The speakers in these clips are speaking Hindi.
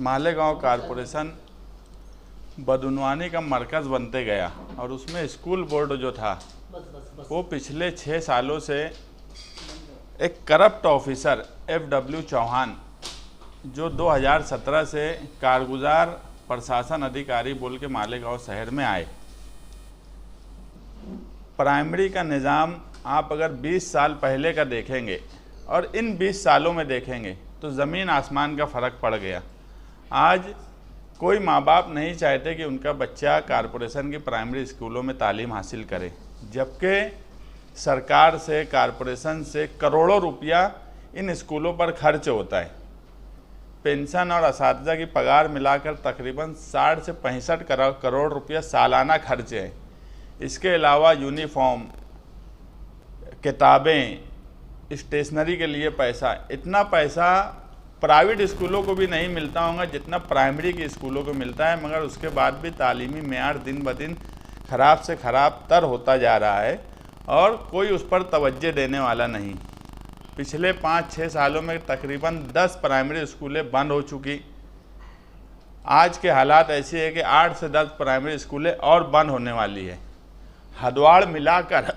मालेगांव कॉरपोरेशन बदउनवानी का मरकज़ बनते गया और उसमें स्कूल बोर्ड जो था वो पिछले 6 सालों से एक करप्ट ऑफिसर FW चौहान जो 2017 से कारगुजार प्रशासन अधिकारी बोल के मालेगांव शहर में आए। प्राइमरी का निज़ाम आप अगर 20 साल पहले का देखेंगे और इन 20 सालों में देखेंगे तो ज़मीन आसमान का फ़र्क पड़ गया। आज कोई माँ बाप नहीं चाहते कि उनका बच्चा कॉरपोरेशन की प्राइमरी स्कूलों में तालीम हासिल करे, जबकि सरकार से कॉरपोरेशन से करोड़ों रुपया इन स्कूलों पर खर्च होता है। पेंशन और असातिज़ा की पगार मिलाकर तकरीबन 60 से 65 करोड़ रुपया सालाना खर्च है। इसके अलावा यूनिफॉर्म, किताबें, स्टेशनरी के लिए पैसा, इतना पैसा प्राइवेट स्कूलों को भी नहीं मिलता होगा जितना प्राइमरी के स्कूलों को मिलता है, मगर उसके बाद भी तालीमी मेयार दिन ब दिन ख़राब से ख़राब तर होता जा रहा है और कोई उस पर तवज्जो देने वाला नहीं। पिछले 5-6 सालों में तकरीबन 10 प्राइमरी स्कूलें बंद हो चुकी। आज के हालात ऐसे है कि 8 से 10 प्राइमरी स्कूलें और बंद होने वाली है। हदवाड़ मिलाकर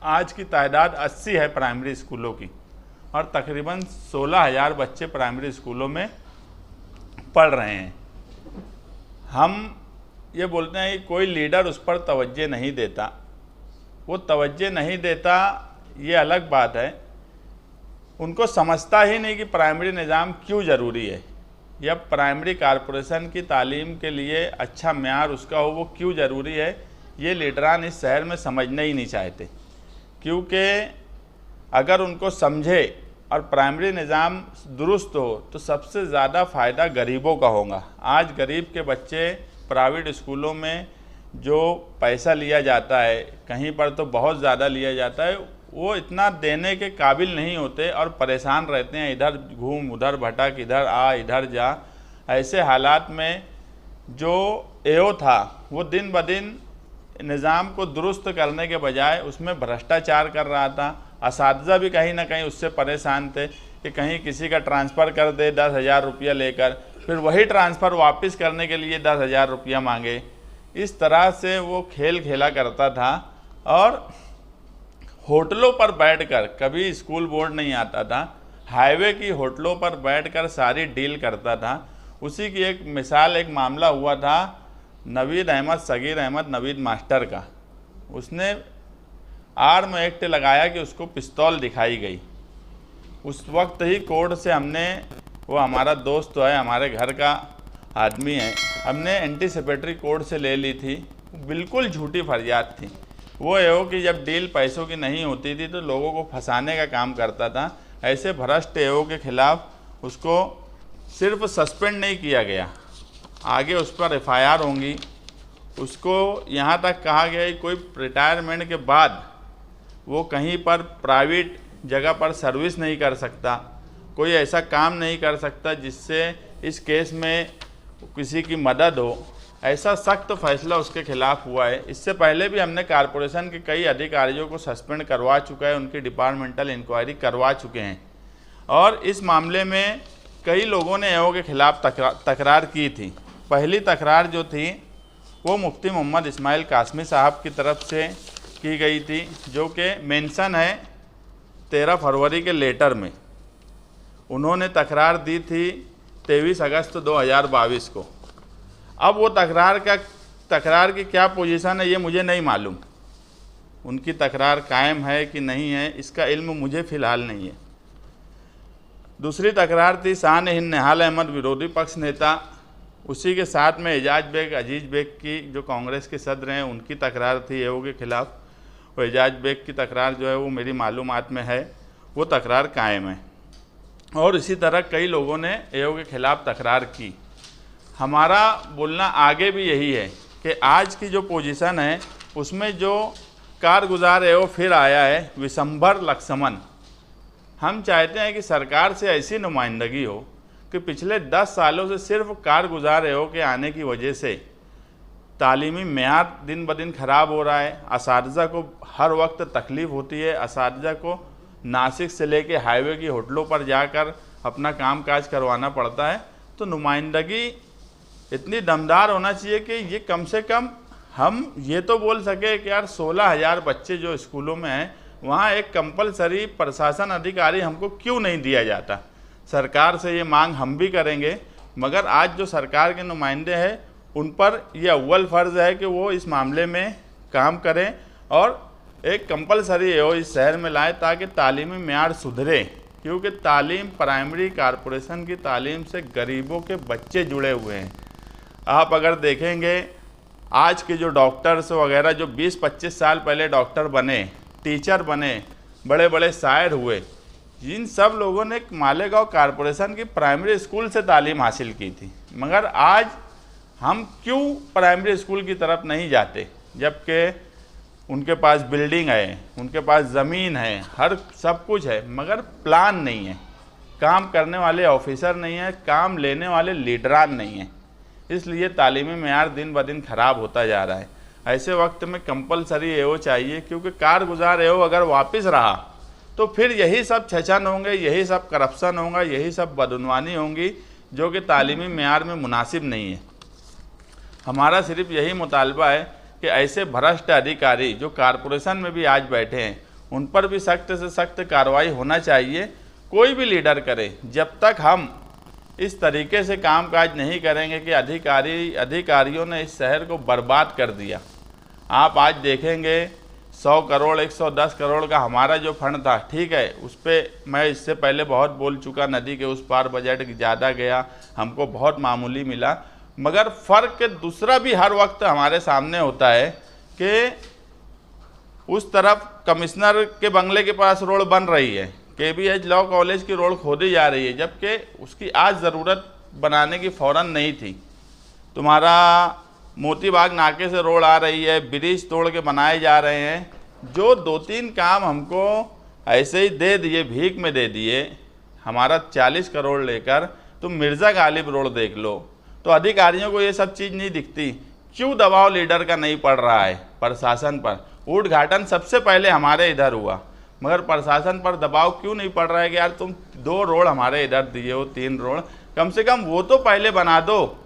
आज की तादाद 80 है प्राइमरी स्कूलों की और तकरीबन 16,000 बच्चे प्राइमरी स्कूलों में पढ़ रहे हैं। हम ये बोलते हैं कि कोई लीडर उस पर तवज्जो नहीं देता। वो तवज्जो नहीं देता ये अलग बात है, उनको समझता ही नहीं कि प्राइमरी निज़ाम क्यों ज़रूरी है या प्राइमरी कॉरपोरेशन की तालीम के लिए अच्छा म्यार उसका हो वो क्यों ज़रूरी है। ये लीडरान इस शहर में समझना ही नहीं चाहते, क्योंकि अगर उनको समझे और प्राइमरी निज़ाम दुरुस्त हो तो सबसे ज़्यादा फ़ायदा गरीबों का होगा। आज गरीब के बच्चे प्राइवेट स्कूलों में जो पैसा लिया जाता है, कहीं पर तो बहुत ज़्यादा लिया जाता है, वो इतना देने के काबिल नहीं होते और परेशान रहते हैं। इधर घूम, उधर भटक, इधर आ, इधर जा। ऐसे हालात में जो AO था वो दिन ब दिन निज़ाम को दुरुस्त करने के बजाय उसमें भ्रष्टाचार कर रहा था। असातिज़ा भी कहीं ना कहीं उससे परेशान थे कि कहीं किसी का ट्रांसफ़र कर दे 10,000 रुपया लेकर, फिर वही ट्रांसफ़र वापस करने के लिए 10,000 रुपया मांगे। इस तरह से वो खेल खेला करता था और होटलों पर बैठकर, कभी स्कूल बोर्ड नहीं आता था, हाईवे की होटलों पर बैठकर सारी डील करता था। उसी की एक मिसाल, एक मामला हुआ था नवीद अहमद, सगीर अहमद नवीद मास्टर का। उसने आर्म एक्ट लगाया कि उसको पिस्तौल दिखाई गई। उस वक्त ही कोर्ट से हमने, वो हमारा दोस्त है, हमारे घर का आदमी है, हमने एंटीसिपेटरी कोर्ट से ले ली थी। बिल्कुल झूठी फरियाद थी। वो AO कि जब डील पैसों की नहीं होती थी तो लोगों को फंसाने का काम करता था। ऐसे भ्रष्ट AO के खिलाफ उसको सिर्फ सस्पेंड नहीं किया गया, आगे उस पर FIR होंगी। उसको यहाँ तक कहा गया कि कोई रिटायरमेंट के बाद वो कहीं पर प्राइवेट जगह पर सर्विस नहीं कर सकता, कोई ऐसा काम नहीं कर सकता जिससे इस केस में किसी की मदद हो। ऐसा सख्त फैसला उसके खिलाफ हुआ है। इससे पहले भी हमने कॉरपोरेशन के कई अधिकारियों को सस्पेंड करवा चुका है, उनकी डिपार्टमेंटल इंक्वायरी करवा चुके हैं और इस मामले में कई लोगों ने AO के खिलाफ तकरार की थी। पहली तकरार जो थी वो मुफ्ती मोहम्मद इस्माइल कासमी साहब की तरफ से की गई थी, जो कि मेंशन है 13 फरवरी के लेटर में। उन्होंने तकरार दी थी 23 अगस्त 2022 को। अब वो तकरार की क्या पोजीशन है ये मुझे नहीं मालूम। उनकी तकरार कायम है कि नहीं है इसका इल्म मुझे फ़िलहाल नहीं है। दूसरी तकरार थी शान-ए-हिंद निहाल अहमद, विरोधी पक्ष नेता। उसी के साथ में एजाज बेग, अजीज बेग की जो कांग्रेस के सदर हैं, उनकी तकरार थी AO के खिलाफ। वो एजाज बेग की तकरार जो है वो मेरी मालूमात में है, वो तकरार कायम है। और इसी तरह कई लोगों ने AO के खिलाफ तकरार की। हमारा बोलना आगे भी यही है कि आज की जो पोजीशन है उसमें जो कारगुजार AO फिर आया है, विशंभर लक्ष्मण। हम चाहते हैं कि सरकार से ऐसी नुमाइंदगी हो कि पिछले 10 सालों से सिर्फ कारगुजार AO के आने की वजह से तालीमी मेयार दिन ब दिन ख़राब हो रहा है। असातिज़ा को हर वक्त तकलीफ़ होती है। असातिज़ा को नासिक से लेके हाईवे की होटलों पर जाकर अपना काम काज करवाना पड़ता है तो नुमाइंदगी इतनी दमदार होना चाहिए कि ये कम से कम हम ये तो बोल सके कि यार 16,000 बच्चे जो स्कूलों में हैं वहाँ एक कंपलसरी प्रशासन अधिकारी हमको क्यों नहीं दिया जाता। सरकार से ये मांग हम भी करेंगे, मगर आज जो सरकार के नुमाइंदे हैं उन पर ये अव्वल फ़र्ज़ है कि वो इस मामले में काम करें और एक कंपलसरी हो इस शहर में लाएं ताकि तालीमी मेयार सुधरे। क्योंकि तालीम, प्राइमरी कारपोरेशन की तालीम से गरीबों के बच्चे जुड़े हुए हैं। आप अगर देखेंगे आज के जो डॉक्टर्स वगैरह जो 20-25 साल पहले डॉक्टर बने, टीचर बने, बड़े बड़े शायर हुए, जिन सब लोगों ने मालेगांव कारपोरेशन की प्राइमरी स्कूल से तालीम हासिल की थी। मगर आज हम क्यों प्राइमरी स्कूल की तरफ नहीं जाते, जबकि उनके पास बिल्डिंग है, उनके पास ज़मीन है, हर सब कुछ है, मगर प्लान नहीं है, काम करने वाले ऑफिसर नहीं है, काम लेने वाले लीडरान नहीं है। इसलिए तालीमी मेयार दिन ब दिन ख़राब होता जा रहा है। ऐसे वक्त में कंपलसरी एओ चाहिए, क्योंकि कारगुजार एओ अगर वापस रहा तो फिर यही सब छचन होंगे, यही सब करप्शन होगा, यही सब बदउनवानी होंगी जो कि तालीमी मेयार में मुनासिब नहीं है। हमारा सिर्फ यही मुतालबा है कि ऐसे भ्रष्ट अधिकारी जो कारपोरेशन में भी आज बैठे हैं उन पर भी सख्त से सख्त कार्रवाई होना चाहिए। कोई भी लीडर करे, जब तक हम इस तरीके से कामकाज नहीं करेंगे कि अधिकारियों ने इस शहर को बर्बाद कर दिया। आप आज देखेंगे 100 करोड़ 110 करोड़ का हमारा जो फंड था, ठीक है, उस पर मैं इससे पहले बहुत बोल चुका, नदी के उस पार बजट ज़्यादा गया, हमको बहुत मामूली मिला। मगर फ़र्क दूसरा भी हर वक्त हमारे सामने होता है कि उस तरफ कमिश्नर के बंगले के पास रोड बन रही है, KBH लॉ कॉलेज की रोड खोदी जा रही है, जबकि उसकी आज ज़रूरत बनाने की फ़ौरन नहीं थी। तुम्हारा मोतीबाग नाके से रोड आ रही है, ब्रिज तोड़ के बनाए जा रहे हैं। जो 2-3 काम हमको ऐसे ही दे दिए, भीख में दे दिए, हमारा 40 करोड़ लेकर। तुम मिर्ज़ा गालिब रोड देख लो, तो अधिकारियों को ये सब चीज़ नहीं दिखती। क्यों दबाव लीडर का नहीं पड़ रहा है प्रशासन पर? उद्घाटन सबसे पहले हमारे इधर हुआ, मगर प्रशासन पर दबाव क्यों नहीं पड़ रहा है कि यार तुम 2 रोड हमारे इधर दिए हो, 3 रोड कम से कम वो तो पहले बना दो।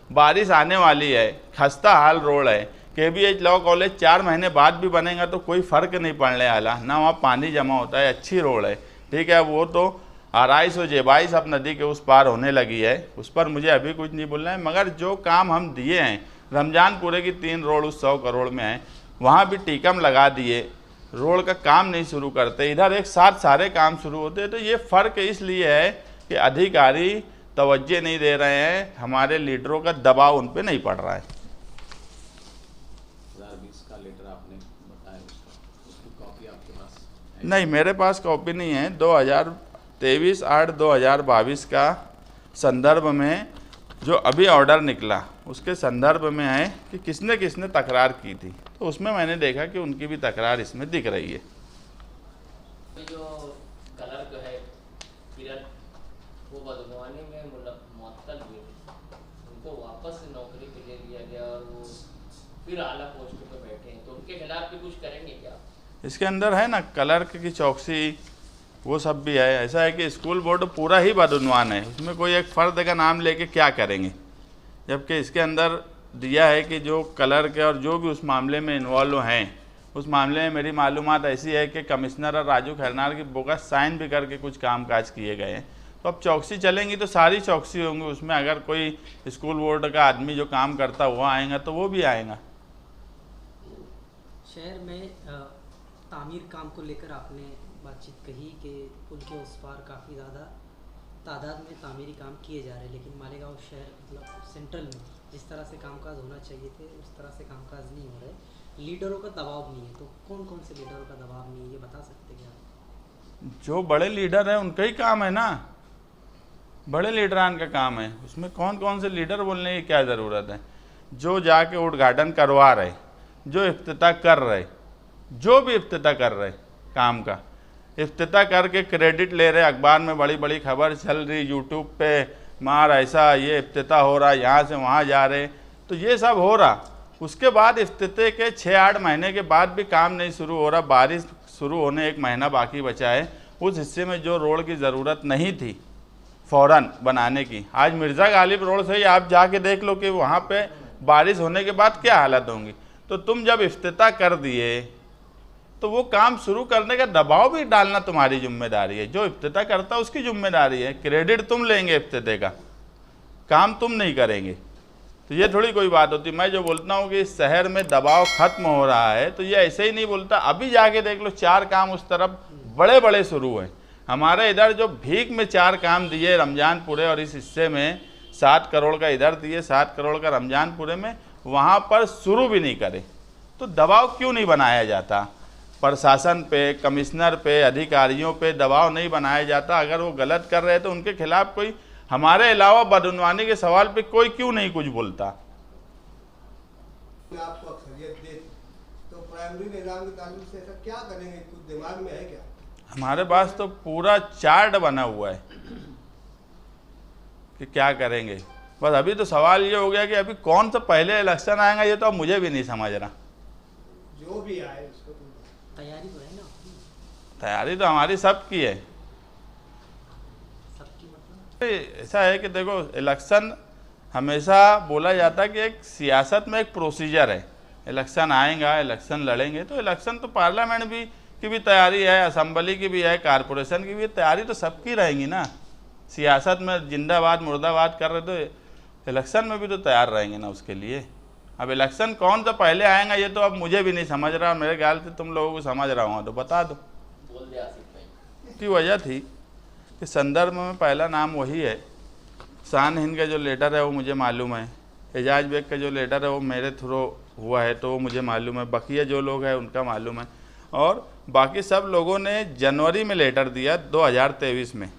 बारिश आने वाली है, खस्ता हाल रोड है, KBH लॉ कॉलेज 4 महीने बाद भी बनेगा तो कोई फ़र्क नहीं पड़ने वाला, ना वहाँ पानी जमा होता है, अच्छी रोड है, ठीक है। वो तो आरआईस और जेबाइस अब नदी के उस पार होने लगी है, उस पर मुझे अभी कुछ नहीं बोलना है। मगर जो काम हम दिए हैं, रमजानपुरे की 3 रोड उस 100 करोड़ में है, वहाँ भी टीकम लगा दिए, रोड का काम नहीं शुरू करते, इधर एक साथ सारे काम शुरू होते हैं। तो ये फ़र्क इसलिए है कि अधिकारी तवज्जो नहीं दे रहे हैं, हमारे लीडरों का दबाव उन पे नहीं पड़ रहा है। 2020 का लेटर आपने बताया, उसकी कॉपी आपके पास है? नहीं, मेरे पास कॉपी नहीं है। 2023/8/2022 का संदर्भ में जो अभी ऑर्डर निकला उसके संदर्भ में है कि किसने किसने तकरार की थी, तो उसमें मैंने देखा कि उनकी भी तकरार इसमें दिख रही है। जो कलर जो है किरण, वो बदगुमानी में मुअत्तल हुए, उनको वापस से नौकरी पे ले लिया गया और वो फिर आला पोस्टों पे बैठे हैं, तो उनके खिलाफ भी कुछ करेंगे क्या? इसके अंदर है ना क्लर्क की चौकसी, वो सब भी है। ऐसा है कि स्कूल बोर्ड पूरा ही बदउनवान है, उसमें कोई एक फ़र्द का नाम लेके क्या करेंगे, जबकि इसके अंदर दिया है कि जो क्लर्क और जो भी उस मामले में इन्वॉल्व हैं, उस मामले में मेरी मालूमात ऐसी है कि कमिश्नर और राजू खैरनार की बोगस साइन भी करके कुछ कामकाज किए गए हैं। तो अब चौकसी चलेंगी तो सारी चौकसी होंगी उसमें। अगर कोई स्कूल बोर्ड का आदमी जो काम करता हुआ आएगा तो वो भी आएगा। शहर में तामीर काम को लेकर आपने बातचीत कही कि पुल के उस पार काफ़ी ज़्यादा तादाद में तामीरी काम किए जा रहे हैं, लेकिन मालेगांव शहर मतलब सेंट्रल में जिस तरह से कामकाज होना चाहिए थे उस तरह से कामकाज नहीं हो रहे, लीडरों का दबाव नहीं है। तो कौन कौन से लीडरों का दबाव नहीं है, ये बता सकते हैं आप? जो बड़े लीडर हैं उनका ही काम है ना, बड़े लीडरान का काम है, उसमें कौन कौन से लीडर बोलने की क्या ज़रूरत है। जो जाके उद्घाटन करवा रहे, जो इफ्तिताह कर रहे, जो भी इफ्तिताह कर रहे काम का, इफ्तिताह करके क्रेडिट ले रहे, अखबार में बड़ी बड़ी खबर चल रही, यूट्यूब पे मार ऐसा ये इफ्तिताह हो रहा, यहाँ से वहाँ जा रहे, तो ये सब हो रहा। उसके बाद इफ्तिताह के 6-8 महीने के बाद भी काम नहीं शुरू हो रहा, बारिश शुरू होने 1 महीना बाकी बचा है, उस हिस्से में जो रोड की ज़रूरत नहीं थी फ़ौरन बनाने की। आज मिर्ज़ा गालिब रोड से ही आप जाके देख लो कि वहाँ पे बारिश होने के बाद क्या हालत होंगी। तो तुम जब इफ्तिताह कर दिए तो वो काम शुरू करने का दबाव भी डालना तुम्हारी जिम्मेदारी है। जो इफ्तिताह करता है उसकी जिम्मेदारी है, क्रेडिट तुम लेंगे इफ्तिताह का, काम तुम नहीं करेंगे। तो ये थोड़ी कोई बात होती। मैं जो बोलता हूँ कि इस शहर में दबाव ख़त्म हो रहा है तो ये ऐसे ही नहीं बोलता। अभी जाके देख लो 4 काम उस तरफ बड़े बड़े शुरू हैं। हमारे इधर जो भीख में 4 काम दिए रमजानपुरे और इस हिस्से में 7 करोड़ का इधर दिए, 7 करोड़ का रमजानपुरे में, वहाँ पर शुरू भी नहीं करे। तो दबाव क्यों नहीं बनाया जाता? प्रशासन पे, कमिश्नर पे, अधिकारियों पे दबाव नहीं बनाया जाता। अगर वो गलत कर रहे तो उनके खिलाफ कोई, हमारे अलावा बदनवानी के सवाल पे कोई क्यों नहीं कुछ बोलता? आपको अक्सरियत दे तो प्राइमरी निज़ाम के ताल्लुक से ऐसा क्या करेंगे, कुछ दिमाग में है क्या? हमारे पास तो पूरा चार्ट बना हुआ है कि क्या करेंगे। बस अभी तो सवाल ये हो गया कि अभी कौन सा पहले इलेक्शन आएगा ये तो अब मुझे भी नहीं समझ रहा। जो भी आए उसको तैयारी तो है ना? तैयारी तो हमारी सबकी है। सबकी मतलब ऐसा है कि देखो, इलेक्शन हमेशा बोला जाता है कि एक सियासत में एक प्रोसीजर है। इलेक्शन आएगा, इलेक्शन लड़ेंगे, तो इलेक्शन तो पार्लियामेंट भी की भी तैयारी है, असेंबली की भी है, कारपोरेशन की भी तैयारी तो सबकी रहेंगी ना। सियासत में जिंदाबाद मुर्दाबाद कर रहे तो इलेक्शन में भी तो तैयार रहेंगे ना उसके लिए। अब इलेक्शन कौन सा पहले आएगा ये तो अब मुझे भी नहीं समझ रहा। मेरे ख्याल से तुम लोगों को समझ रहा हूँ तो बता दो। बोल दे आसिफ भाई। की वजह थी कि संदर्भ में पहला नाम वही है। शान हिंद का जो लेटर है वो मुझे मालूम है। एजाज बेग का जो लेटर है वो मेरे थ्रू हुआ है तो वो मुझे मालूम है। बकिया जो लोग हैं उनका मालूम है। और बाकी सब लोगों ने जनवरी में लेटर दिया 2023 में।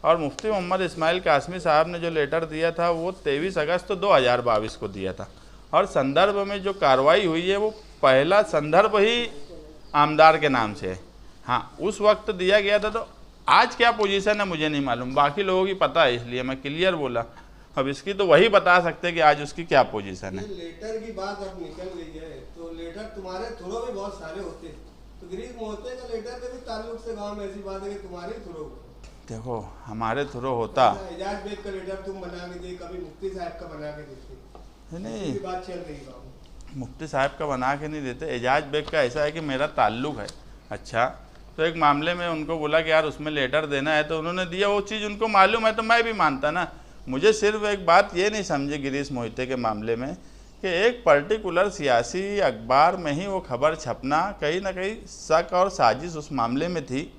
और मुफ्ती मोहम्मद इस्माइल कासमी साहब ने जो लेटर दिया था वो 23 अगस्त 2022 को दिया था। और संदर्भ में जो कार्रवाई हुई है वो पहला संदर्भ ही आमदार के नाम से है। हाँ, उस वक्त दिया गया था। तो आज क्या पोजीशन है मुझे नहीं मालूम, बाकी लोगों की पता है इसलिए मैं क्लियर बोला। अब इसकी तो वही बता सकते कि आज उसकी क्या पोजीशन है। लेटर की बात अब निकल गई है तो लेटर तुम्हारे थ्रू भी बहुत सारे होते, तो गिरीश मोहते का लेटर के भी ताल्लुक से गांव में ऐसी बात है कि तुम्हारे थ्रू देखो हमारे थ्रू होता। एजाज बेग का लेटर तुम बना के दिए, कभी मुफ्ती साहब का बना के देते, नहीं, बात चल रही गाँव। मुफ्ती साहब का बना के नहीं देते। एजाज बेग का ऐसा है कि मेरा ताल्लुक़ है। अच्छा, तो एक मामले में उनको बोला कि यार उसमें लेटर देना है तो उन्होंने दिया। वो चीज़ उनको मालूम है तो मैं भी मानता ना। मुझे सिर्फ एक बात ये नहीं समझे गिरीश मोहिते के मामले में कि एक पर्टिकुलर सियासी अखबार में ही वो खबर छपना, कहीं ना कहीं शक और साजिश उस मामले में थी।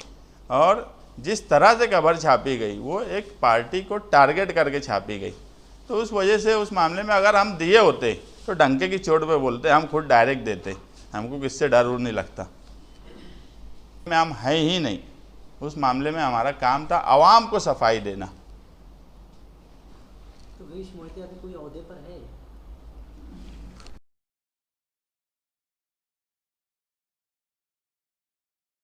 और जिस तरह से खबर छापी गई वो एक पार्टी को टारगेट करके छापी गई। तो उस वजह से उस मामले में अगर हम दिए होते तो डंके की चोट पे बोलते, हम खुद डायरेक्ट देते। हमको किससे डर उर नहीं लगता। में हम हैं ही नहीं। उस मामले में हमारा काम था आवाम को सफाई देना। तो गिरीश मोहिते अभी कोई ओहदे पर है?